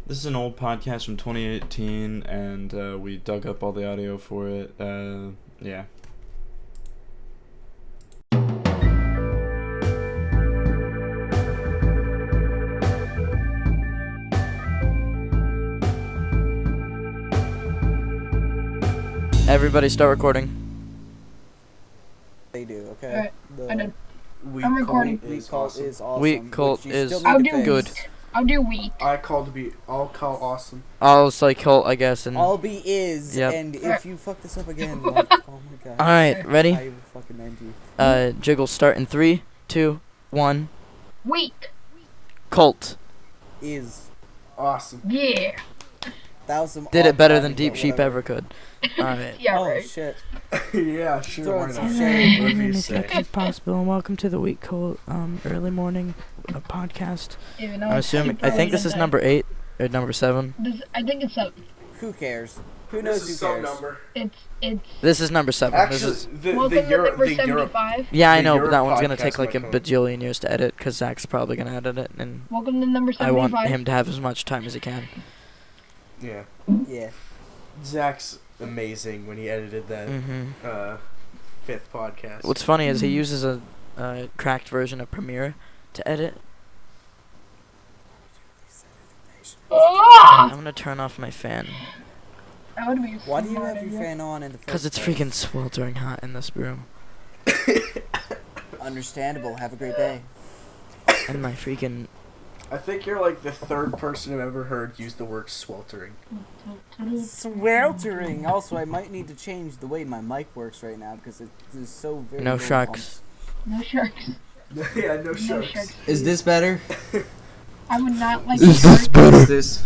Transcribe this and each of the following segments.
This is an old podcast from 2018, and we dug up all the audio for it. Yeah. Everybody start recording. They do, okay? Alright, I did. Week I'm recording. Week cult is awesome. Week cult which you is still need I'll to do fix. good. I'll do week. I'll call awesome. I'll say cult, I guess, and... I'll be is, Yep. and if you fuck this up again, like, oh my god. Alright, ready? I will fucking end you. Jiggle start in 3, 2, 1. Week. Cult. Is. Awesome. Yeah. That was some Did odd it better than timing, Deep but Sheep whatever. ever could. Alright. Yeah, Oh right. shit. Yeah, sure. Throwing Why some not? shade. What do you as say? quick as possible, and welcome to the Week Cult early morning podcast. Even though I'm it's assuming, I probably think this not is that- number 8, or number 7. I think it's up. Who cares? Who This knows is who some cares? number. It's. This is number 7. Actually, This is, Welcome to number 75. yeah, I the know, but Europe that one's gonna podcast take like a might come. bajillion years to edit, because Zach's probably gonna edit it, and Welcome to number I want 75. him to have as much time as he can. Yeah. Yeah. Zach's amazing when he edited that Mm-hmm. 5th podcast. What's funny is he uses a cracked version of Premiere to edit. Ah! I'm gonna turn off my fan That would be. a Why do you smart have your idea. fan on in the first because it's place? freaking sweltering hot in this room, Understandable. Have a great day. and my freaking I think you're like the 3rd person I've ever heard use the word sweltering. Sweltering. Also, I might need to change the way my mic works right now because it is so very. No low sharks. No sharks. Yeah, no No sharks. sharks. Is this better? I would not like Is to this start- better? Is this?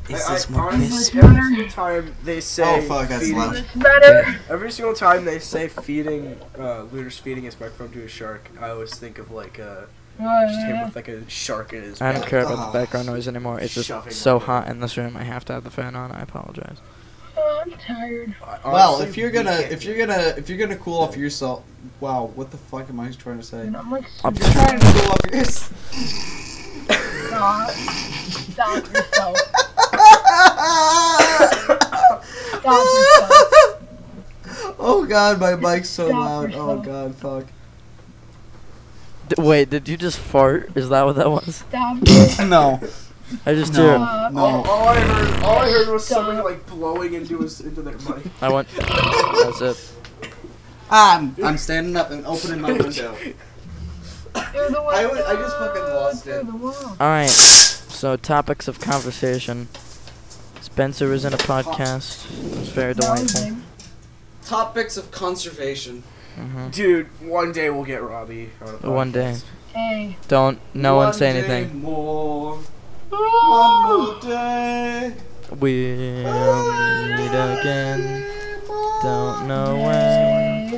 Is I this more honestly, piss? piss? every single time they say Oh, fuck, that's feeding, loud. Is this better? every single time they say feeding, Luna's feeding his microphone to a shark, I always think of like just him with like a shark in his I don't mouth. care about the background noise anymore. It's just Shoving so my hot in this room. I have to have the fan on. I apologize. Oh, I'm tired. Well, Honestly, if you're we gonna can't if do you're it. gonna if you're gonna cool off yourself, wow, what the fuck am I trying to say? And I'm like, I'm super Trying to cool off yourself. Stop. Stop yourself. Stop yourself. Oh god, my mic's so Stop loud. Oh yourself. god, fuck. Wait, did you just fart? Is that what that was? Stop yourself. No, I just No. hear. no. All I heard was Stop. somebody like blowing into their mic. I went. That's it. I'm standing up and opening my window. Through the I just fucking lost through it. the wall. All right. So topics of conversation. Spencer was in a podcast. It was very delightful. Amazing. Topics of conservation. Mm-hmm. Dude, one day we'll get Robbie on a One day. podcast. Hey. Don't. No one say day anything. More. One more day. We'll meet again. Don't know when.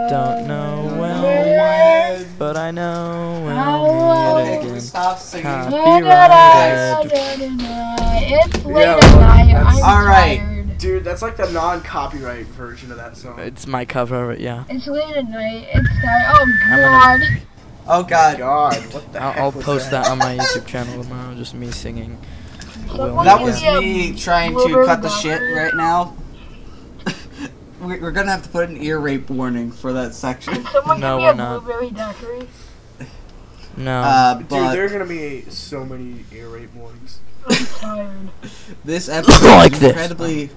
Don't know when. But I know we'll Okay, meet can we again. stop singing? Copyrighted. It's late Yeah, at night. that's- I'm Alright. tired. Dude, that's like the non-copyright version of that song. It's my cover of it, yeah. It's late at night. It's tired. Oh I'm God. Oh god. God, what the heck I'll was post that on my YouTube channel tomorrow, just me singing. Someone That give was me a me trying to blueberry cut the shit blueberry. right now. We're gonna have to put an ear rape warning for that section. Can someone No, give me we're a not. blueberry daiquiri? No. Dude, But there are gonna be so many ear rape warnings. I'm tired. this episode Like is this. incredibly.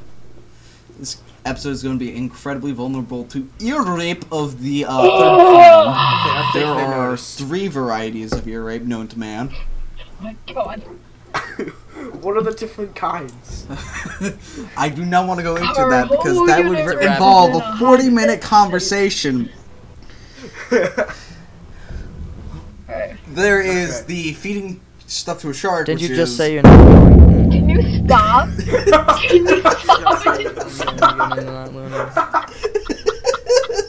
This episode is going to be incredibly vulnerable to ear rape of the third kind. I think There they are noticed. 3 varieties of ear rape known to man. Oh my God. What are the different kinds? I do not want to go into Our that because whole that would unit involve wrapped in a a 40-minute conversation. Alright. There is Okay. the feeding stuff to a shark. Did which you just is- say your name? Can you stop? Can you stop?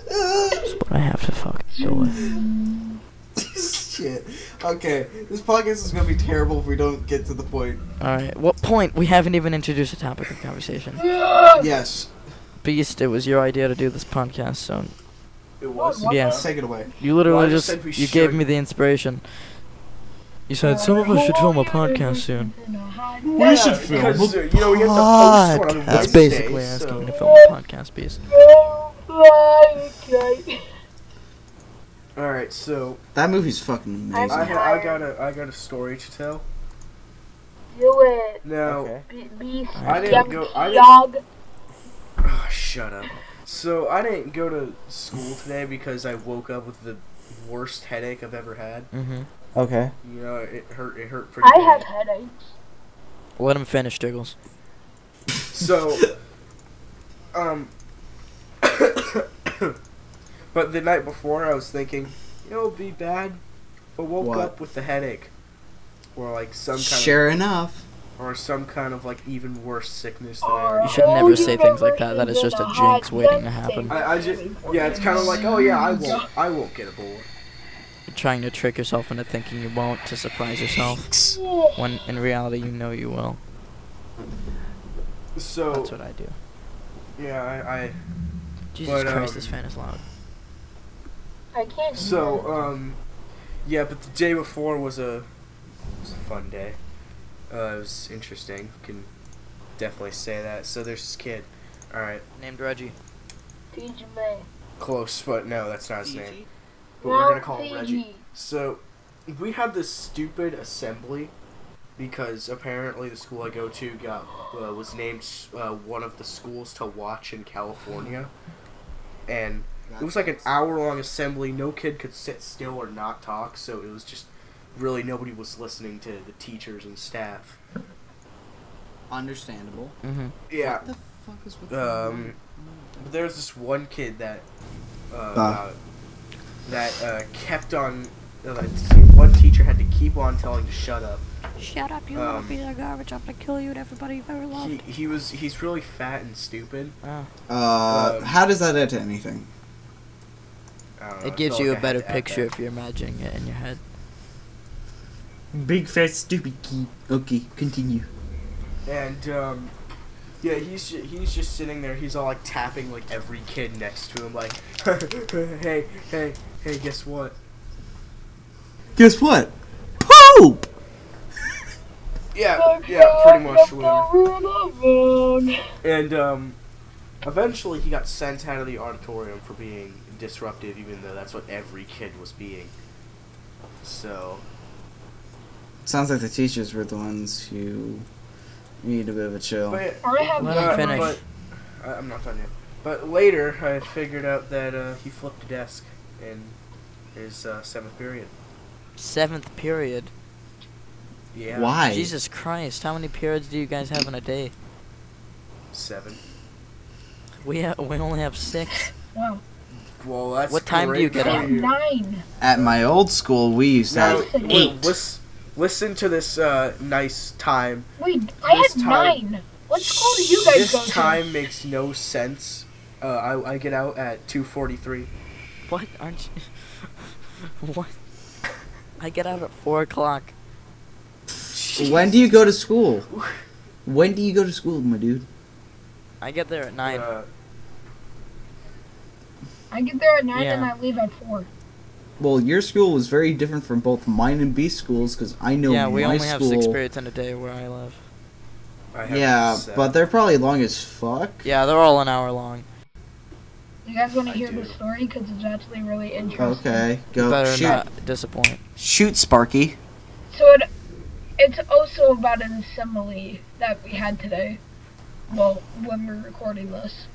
That's what I have to fucking deal with. Shit. Okay, this podcast is gonna be terrible if we don't get to the point. Alright, what point? We haven't even introduced a topic of conversation. Yes. Beast, it was your idea to do this podcast, so It was. What? yes. Take it away. you literally Well, I just just said we you gave should. me the inspiration. You said some of us should film a podcast soon. We should film because, a you know, we have to post one on podcast. That's Wednesday, basically so- asking to film a podcast piece. Alright, so That movie's fucking I'm amazing. I got a story to tell. Do it. Now, Okay. I didn't go. Shut up. So I didn't go to school today because I woke up with the worst headache I've ever had. Mm-hmm. Okay. You know, it hurt. It hurt pretty I bad. have headaches. Let him finish, Jiggles. So, but the night before I was thinking, you know, it'd be bad if I woke What? up with a headache, or like some kind Sure enough. or some kind of like even worse sickness than I You already You should had. never say things like that. That is just a jinx waiting to happen. I just it's kind of like, oh yeah, I won't get a bullet. You're trying to trick yourself into thinking you won't to surprise yourself, when in reality you know you will. So That's what I do. yeah, Jesus But, Christ, this fan is loud. I can't. yeah, but the day before was a fun day. It was interesting. Can definitely say that. So there's this kid. All right, Named Reggie. Teach me. close, but no, that's not his name. But we're gonna call him Reggie. So we had this stupid assembly because apparently the school I go to was named one of the schools to watch in California, and it was like an hour-long assembly. No kid could sit still or not talk, so it was just really nobody was listening to the teachers and staff. Understandable. Mm-hmm. Yeah. What the fuck is with But there was this one kid that kept on. One teacher had to keep on telling to shut up. Shut up, you little piece of garbage. I'm gonna kill you and everybody you've ever loved. He's really fat and stupid. Oh. how does that add to anything? I don't know, I It gives felt you like a I better had to add picture that. if you're imagining it in your head. Big fat stupid key. Okay, continue. And yeah, he's just sitting there. He's all like tapping like every kid next to him, like, hey, guess what? Guess what? Poop! Yeah, pretty much. Whatever. And eventually he got sent out of the auditorium for being disruptive, even though that's what every kid was being. So Sounds like the teachers were the ones who need a bit of a chill. but I have Let him finish. But, I'm not done yet. But later I figured out that he flipped a desk in his 7th period. 7th period. Yeah. Why? Jesus Christ, how many periods do you guys have in a day? 7. We only have 6. Wow. Well, that's What time do you great get for out? you. 9. At my old school, we used to Now, have Wait, 8. listen to this nice time. Wait, I This had time- 9. What school do you guys go This to? time makes no sense. I get out at 2:43. What? Aren't you? What? I get out at 4 o'clock. When do you go to school? When do you go to school, my dude? I get there at 9. I get there at 9 Yeah. and I leave at 4. Well, your school was very different from both mine and B's schools, because I know Yeah, my we only school. have 6 periods in a day where I live. I have Yeah, 7. but they're probably long as fuck. Yeah, they're all an hour long. You guys want to I hear do. the story? Because it's actually really interesting. Okay, go Better shoot. not disappoint. Shoot, Sparky. So it's also about an assembly that we had today. Well, when we're recording this.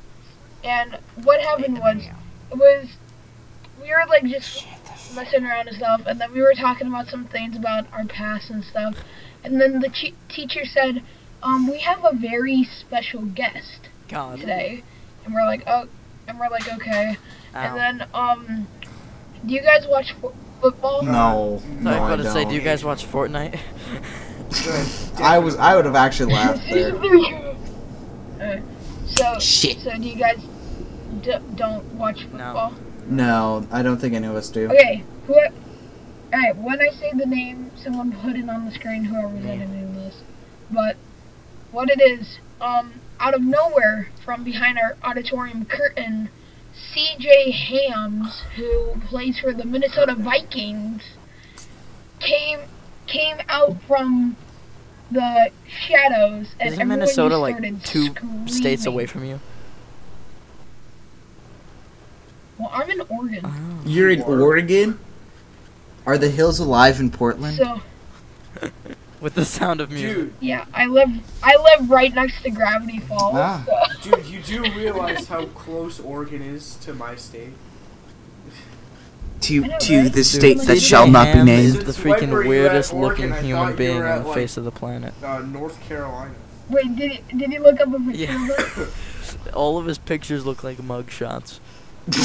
And what happened was, we were like just messing around and stuff, and then we were talking about some things about our past and stuff. And then the teacher said, we have a very special guest God. today. And we're like, oh, okay. Ow. And then, do you guys watch football? No, So no, I was I about to say, don't. do you guys watch Fortnite? I would have actually laughed there. So, Shit. so do you guys don't watch football? No, I don't think any of us do. Okay, alright, when I say the name, someone put it on the screen, whoever's editing this. But, what it is, out of nowhere, from behind our auditorium curtain, CJ Hams, who plays for the Minnesota Vikings, came came out from the shadows, and Isn't everyone Minnesota just like started 2 screaming. states away from you? Well, I'm in Oregon, Oh. You're in Oregon? Are the hills alive in Portland? so With the sound of music. Dude, yeah, I live right next to Gravity Falls. Ah. So. dude, you do realize how close Oregon is to my state? To I know, to right? the state Dude, that CJ shall not be Ham named. is the Since when freaking were you weirdest at Oregon? looking I human thought you being were on at, the like, face of the planet. North Carolina. Wait, did he look up a picture Yeah. of it? All of his pictures look like mug shots. So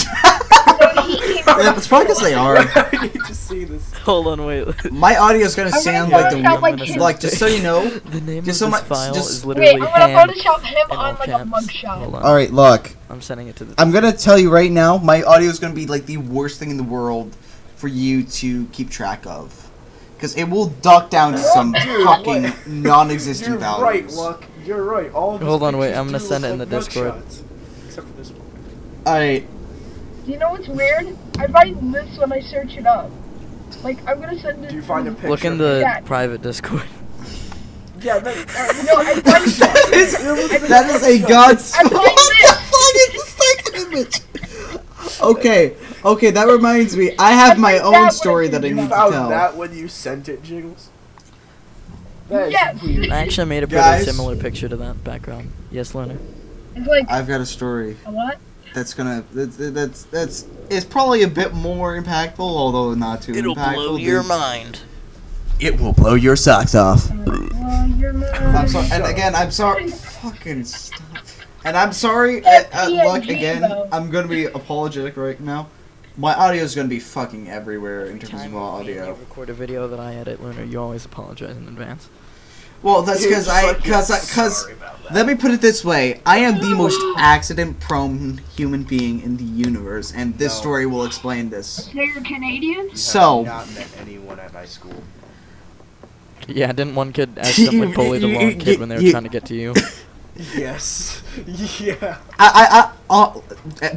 he came out Yeah, it's probably because they are. I need to see this. Hold on, wait. My audio's gonna I'm sound gonna like sound like the him. like. Just so you know. The name Just of so this my- file just- is literally Wait, I'm ham gonna Photoshop him in all on like a caps. mugshot. Hold on. All right, look. I'm sending it to the. I'm gonna tell you right now. My audio's gonna be like the worst thing in the world for you to keep track of, because it will duck down to some Dude, fucking what? non-existent You're values. right, Luck. You're right. All of his Hold on, wait, pictures I'm gonna do send look it in like the Discord. mugshots. Except for this one. All right. Do you know what's weird? I find this when I search it up. Like, I'm gonna send it. Do you find a picture? Look in the Yeah. private Discord. Yeah, that, No, I find That is a god's. I find this. Second image. Okay, that reminds me. I have my I find own that story when that I you need to found tell. that when you sent it, Jiggles? That is Yes. weird. I actually made a pretty Guys. similar picture to that background. Yes, Learner. It's like I've got a story a what? that's gonna. That's. It's probably a bit more impactful, although not too impactful. mind. It will blow your socks off. Well, you're I'm sorry, and again, I'm sorry. Fucking stop. And I'm sorry. Look, again, though. I'm gonna be apologetic right now. My audio is gonna be fucking everywhere in terms of You audio. record a video that I edit, Learner. You always apologize in advance. Well, that's Dude, because because sorry about that. let me put it this way: I am the most accident-prone human being in the universe, and this No. story will explain this. So you're Canadian? You So- have not met anyone at my school. Yeah, didn't one kid accidentally bully the wrong kid when they were trying to get to you? Yes. Yeah.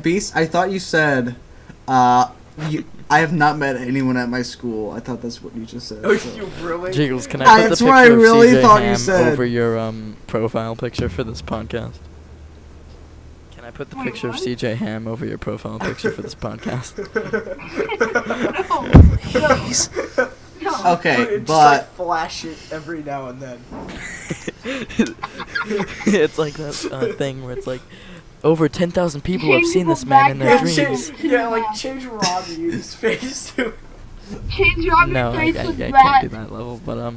Beast, I thought you said, I have not met anyone at my school. I thought that's what you just said. Oh, so. you really? Jiggles, can I put That's the what I picture of really CJ thought you Ham said. over your profile picture for this podcast? Can I put the Wait, picture of what? CJ Ham over your profile picture for this podcast? No. Okay, Just, but like, flash it every now and then. It's like that thing where it's like, over 10,000 people have Change seen this the man in their background. dreams. Change Robbie's face to. Change Robbie's No, I face with can't that. do that level, but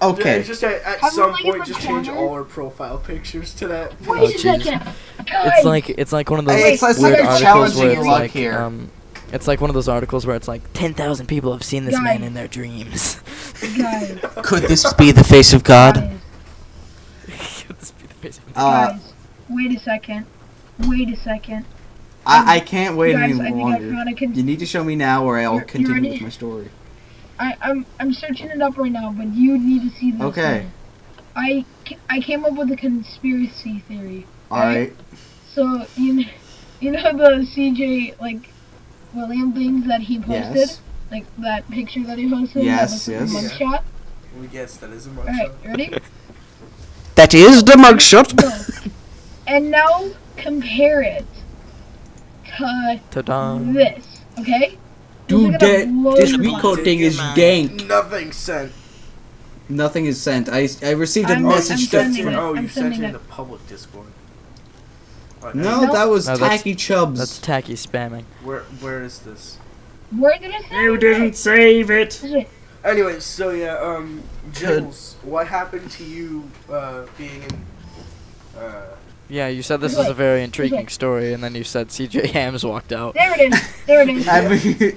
okay. Just at Have some them, like, in point, the just change corner. all our profile pictures to that. Oh, Wait a jeez. second. Guys. it's like one of those Hey, it's like weird you're articles challenging where your it's luck like here. it's like one of those articles where it's like 10,000 people have seen this man Guys. in their dreams. Guys. Could this be the face of God? Guys. Could this be the face of- Guys. Wait a second. Wait a second. I can't wait Guys, any I think I longer. found a You need to show me now, or I'll You continue ready? with my story. I'm searching it up right now, but you need to see this. Okay. one. I came up with a conspiracy theory. All right. So you know the CJ like William things that he posted, Yes. like that picture that he posted. Yes, that looks like yes. a mugshot. Well, yes, that is a All right, mugshot. you ready? That is the mugshot. Go. And now compare it to Ta-da. this, okay? Dude, This is gonna blow this your Rico mind. thing is dank. Nothing sent. Nothing is sent. I received a I'm message that. sending it. Oh, you I'm sent it sending in it. the public Discord. No, No. that was No, that's- tacky chubs. That's tacky spamming. Where is this? Where did it say? You didn't save it. This way. Anyway, so yeah, Jiggles, what happened to you, being in, Yeah, you said this was a very intriguing story, and then you said CJ Hams walked out. There it is. There it is.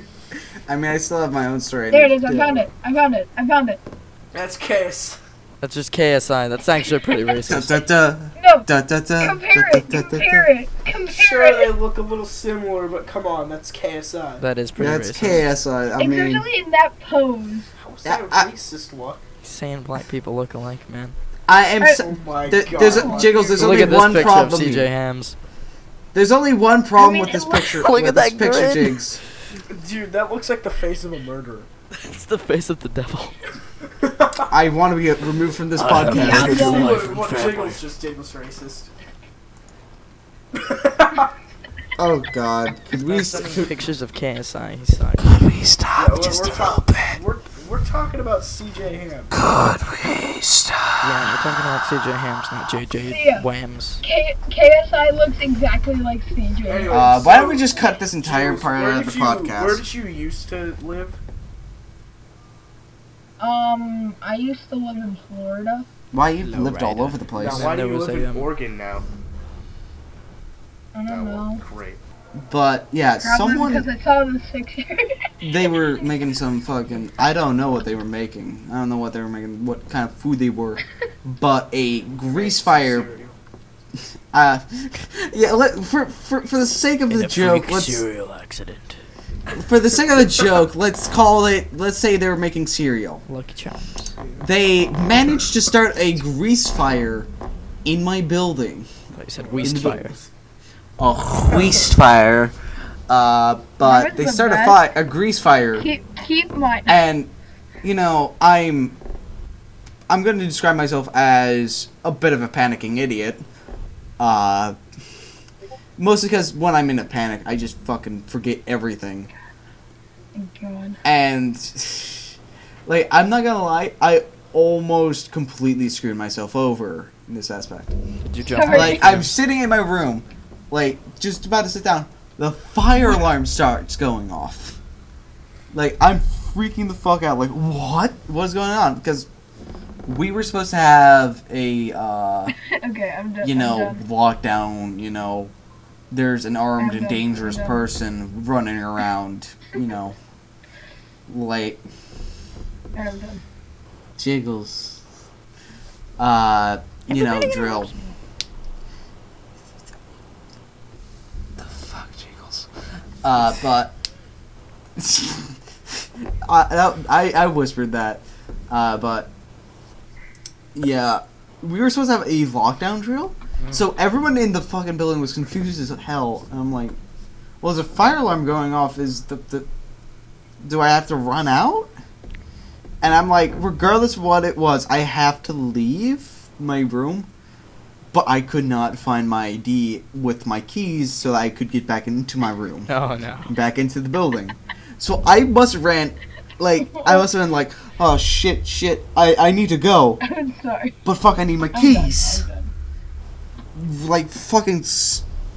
I mean, I still have my own story. There it is. I found it. I found it. I found it. that's Case. That's just KSI. That's actually pretty racist. No. Da, da, da, Compare da, it. da, da, da. Compare it. Compare Sure, they it. look a little similar, but come on, that's KSI. That is pretty That's racist. KSI. I mean, Especially in that pose. How's that I- racist look? He's saying black people look alike, man. I am. Oh my There's god. Jiggles. There's Look only at this one picture of problem. CJ Hams. There's only one problem I mean, with this it looks- picture. Look with at this that picture, grin. Jigs. Dude, that looks like the face of a murderer. It's the face of the devil. I want to be removed from this I podcast. have Yeah. your life What and family. Jiggles just did was racist. Oh God, could we? Sending pictures of KSI. He sucks. Yeah, we're talking about CJ Ham. Yeah, we're talking about CJ Hams, not JJ Yeah. Whams. KSI looks exactly like CJ. Anyway, Why don't we just cut this entire Jiggles, part where out of did the you- podcast? Where did you used to live? I used to live in Florida. Why you Low lived all rider. over the place? Now, Then why do there you was live a, in Oregon now? I don't know. Great. But yeah, Probably because someone I saw this picture. they were making some fucking. I don't know what they were making. I don't know what they were making. What kind of food they were. But a grease fire. Cereal. Yeah. For the sake of the joke, let's cereal accident. for the sake of the joke, let's call it. Let's say they were making cereal. Lucky Charms. They managed to start a grease fire in my building. I thought you said Weast Fire. A grease fire. But Remember they the started best? a grease fire. keep mine. And you know, I'm going to describe myself as a bit of a panicking idiot. Mostly because when I'm in a panic, I just fucking forget everything. God. And like, I'm not gonna lie, I almost completely screwed myself over in this aspect. Did you jump? Sorry. Like, I'm sitting in my room, like, just about to sit down. The fire alarm starts going off. Like, I'm freaking the fuck out. Like, what? What's going on? Because we were supposed to have a, Okay, I'm done. you know, I'm done. lockdown, you know, there's an armed I'm and done, dangerous I'm done. person running around, you know, like, I'm done. Jiggles. You know, drill. The fuck, Jiggles. But I whispered that. But yeah, we were supposed to have a lockdown drill. So everyone in the fucking building was confused as hell. And I'm like, well, there's a fire alarm going off. Is do I have to run out? And I'm like, regardless of what it was, I have to leave my room. But I could not find my ID with my keys so that I could get back into my room. Oh no. Back into the building. So I must have ran, like, I must have been like, oh shit, I need to go. I'm sorry. But fuck, I need my I'm done, keys. I'm done. Like, fucking,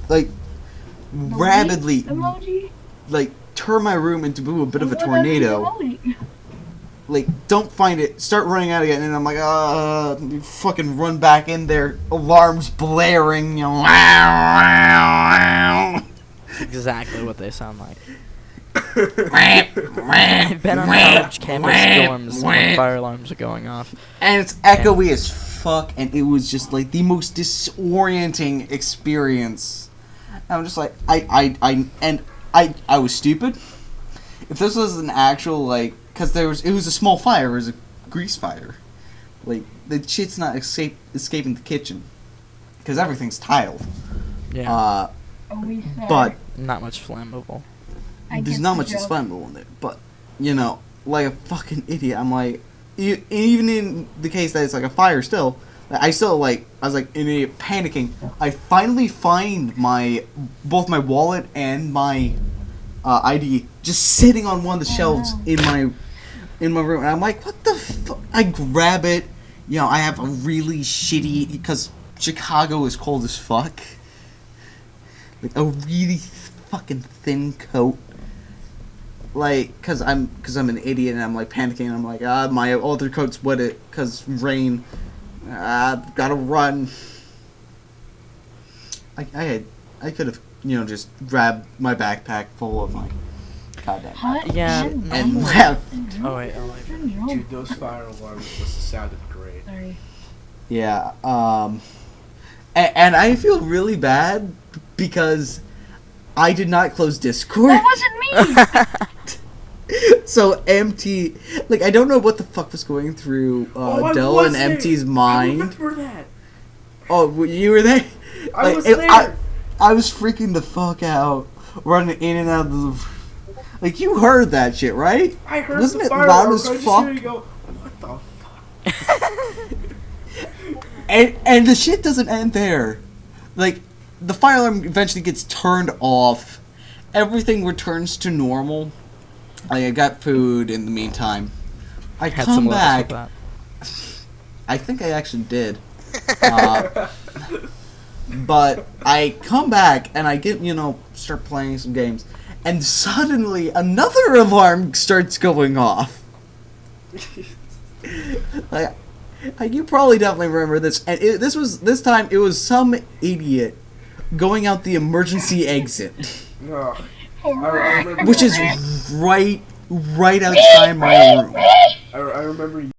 like, rapidly, Emoji? like, turn my room into a bit of a What tornado. emoji? Like, don't find it, start running out again, and I'm like, fucking run back in there, alarms blaring, you know, That's exactly what they sound like. I've been on college campus dorms when fire alarms are going off. and it's echoey as fuck, and it was just, like, the most disorienting experience. I'm just like, I was stupid. If this was an actual, like, because it was a small fire, it was a grease fire. Like, the shit's not escaping the kitchen. Because everything's tiled. Yeah. Oh, we sorry. But Not much flammable. I there's get not the much that's joke. flammable in there. But, you know, like a fucking idiot, I'm like, even in the case that it's like a fire still, I was like an idiot panicking. I finally find both my wallet and my ID just sitting on one of the shelves in my room, and I'm like, what the fuck? I grab it. You know, I have a really shitty, because Chicago is cold as fuck. Like a really fucking thin coat. Like, cause I'm an idiot and I'm like panicking. And I'm like, my other coat's wet cause rain. Gotta run. I could have, you know, just grabbed my backpack full of my goddamn What? Yeah, I'm and drunk. left. Oh wait, I'm drunk. Dude, those fire alarms must have sounded great. Sorry. Yeah. And I feel really bad because I did not close Discord. That wasn't me! So MT, like, I don't know what the fuck was going through I Dell was and there. MT's I mind. remember that. Oh, you were there? I Like, was it- there. I was freaking the fuck out, running in and out of the. Like, you heard that shit, right? I heard Wasn't the it fire loud alarm, as but I just fuck? hear you go, what the fuck? And the shit doesn't end there. Like, the fire alarm eventually gets turned off. Everything returns to normal. Like, I got food in the meantime. I Had come some lettuce with back. that. I think I actually did. But I come back and I get, start playing some games. And suddenly another alarm starts going off. Like, you probably definitely remember this. And this time it was some idiot going out the emergency exit. No. I remember Which is right outside my room. I remember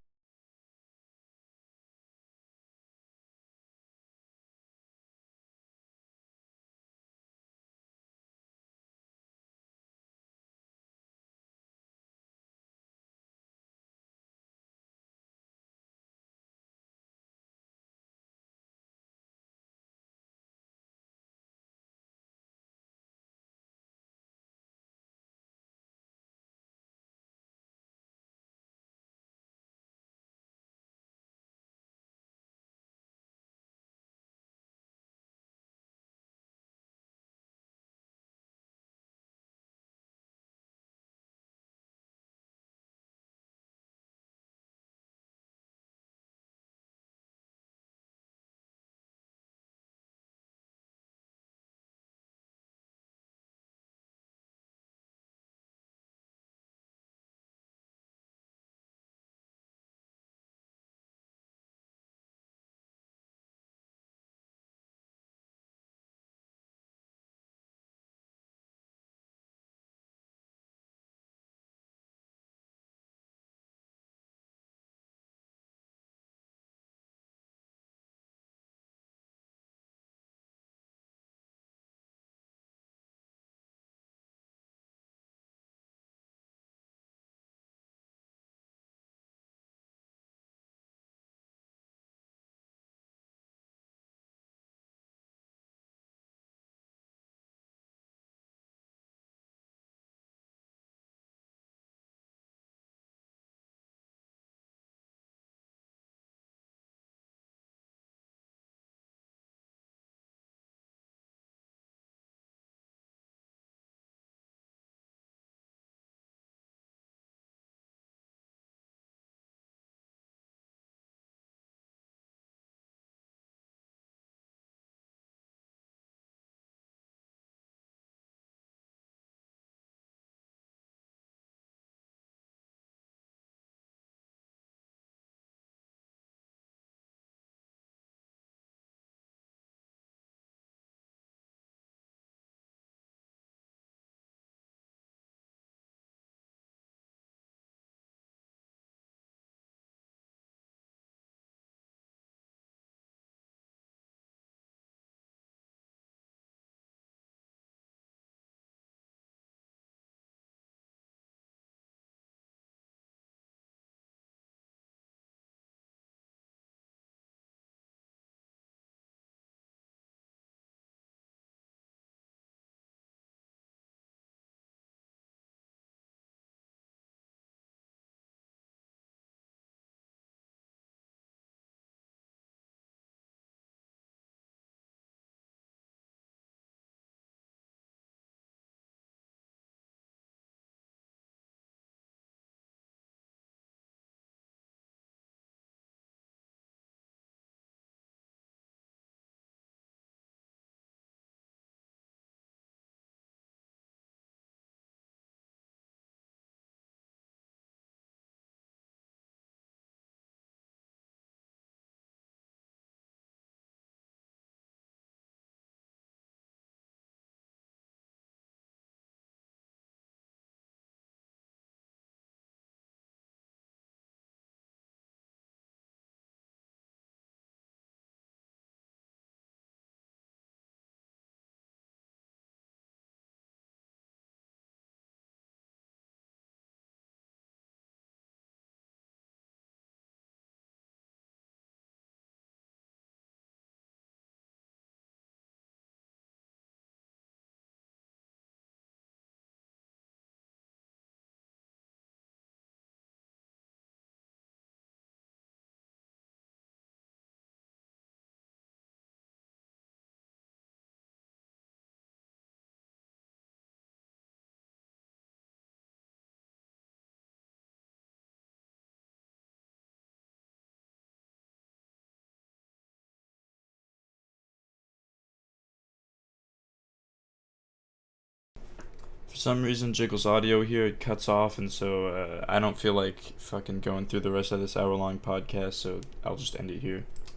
For some reason, Jiggle's audio here cuts off, and so I don't feel like fucking going through the rest of this hour-long podcast, so I'll just end it here.